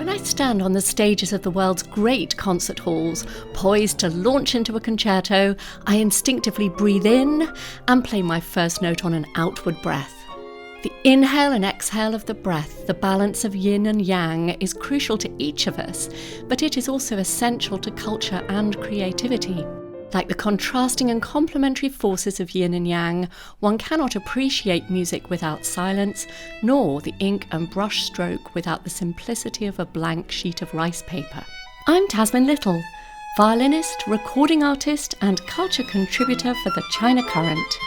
When I stand on the stages of the world's great concert halls, poised to launch into a concerto, I instinctively breathe in and play my first note on an outward breath. The inhale and exhale of the breath, the balance of yin and yang, is crucial to each of us, but it is also essential to culture and creativity. Like the contrasting and complementary forces of yin and yang, one cannot appreciate music without silence, nor the ink and brush stroke without the simplicity of a blank sheet of rice paper. I'm Tasmin Little, violinist, recording artist, and culture contributor for the China Current.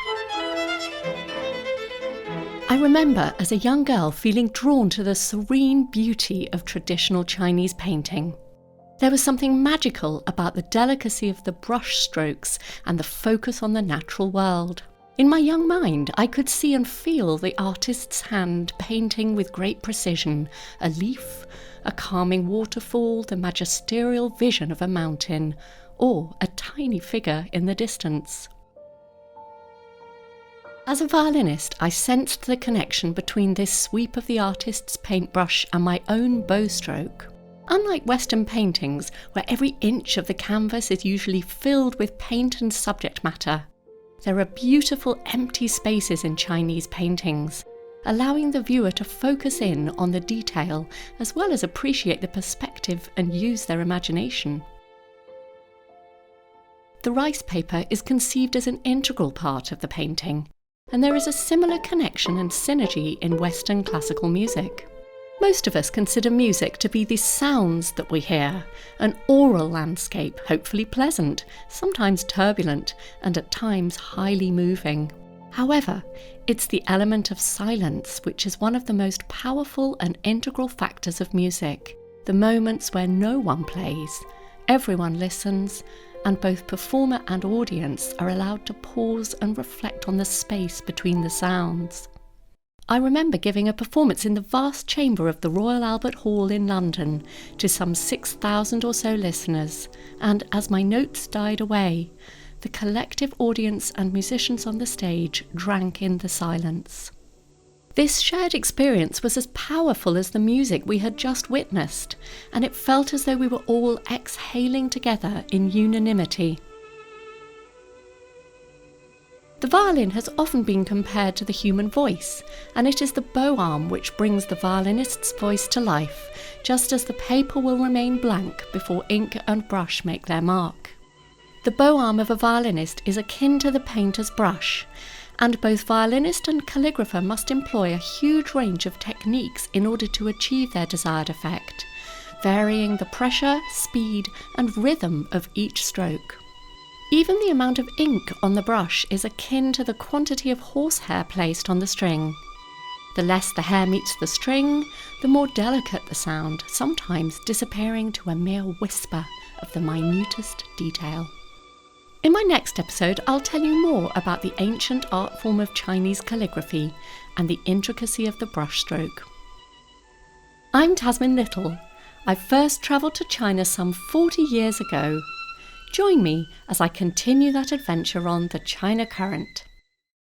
I remember as a young girl feeling drawn to the serene beauty of traditional Chinese painting. There was something magical about the delicacy of the brush strokes and the focus on the natural world. In my young mind, I could see and feel the artist's hand painting with great precision a leaf, a calming waterfall, the magisterial vision of a mountain, or a tiny figure in the distance. As a violinist, I sensed the connection between this sweep of the artist's paintbrush and my own bowstroke. Unlike Western paintings, where every inch of the canvas is usually filled with paint and subject matter, there are beautiful empty spaces in Chinese paintings, allowing the viewer to focus in on the detail as well as appreciate the perspective and use their imagination. The rice paper is conceived as an integral part of the painting, and there is a similar connection and synergy in Western classical music. Most of us consider music to be the sounds that we hear, an aural landscape, hopefully pleasant, sometimes turbulent, and at times highly moving. However, it's the element of silence which is one of the most powerful and integral factors of music, the moments where no one plays, everyone listens, and both performer and audience are allowed to pause and reflect on the space between the sounds. I remember giving a performance in the vast chamber of the Royal Albert Hall in London to some 6,000 or so listeners, and as my notes died away, the collective audience and musicians on the stage drank in the silence. This shared experience was as powerful as the music we had just witnessed, and it felt as though we were all exhaling together in unanimity. The violin has often been compared to the human voice, and it is the bow arm which brings the violinist's voice to life, just as the paper will remain blank before ink and brush make their mark. The bow arm of a violinist is akin to the painter's brush, and both violinist and calligrapher must employ a huge range of techniques in order to achieve their desired effect, varying the pressure, speed, and rhythm of each stroke. Even the amount of ink on the brush is akin to the quantity of horsehair placed on the string. The less the hair meets the string, the more delicate the sound, sometimes disappearing to a mere whisper of the minutest detail. In my next episode, I'll tell you more about the ancient art form of Chinese calligraphy and the intricacy of the brushstroke. I'm Tasmin Little. I first travelled to China some 40 years ago. Join me as I continue that adventure on the China Current.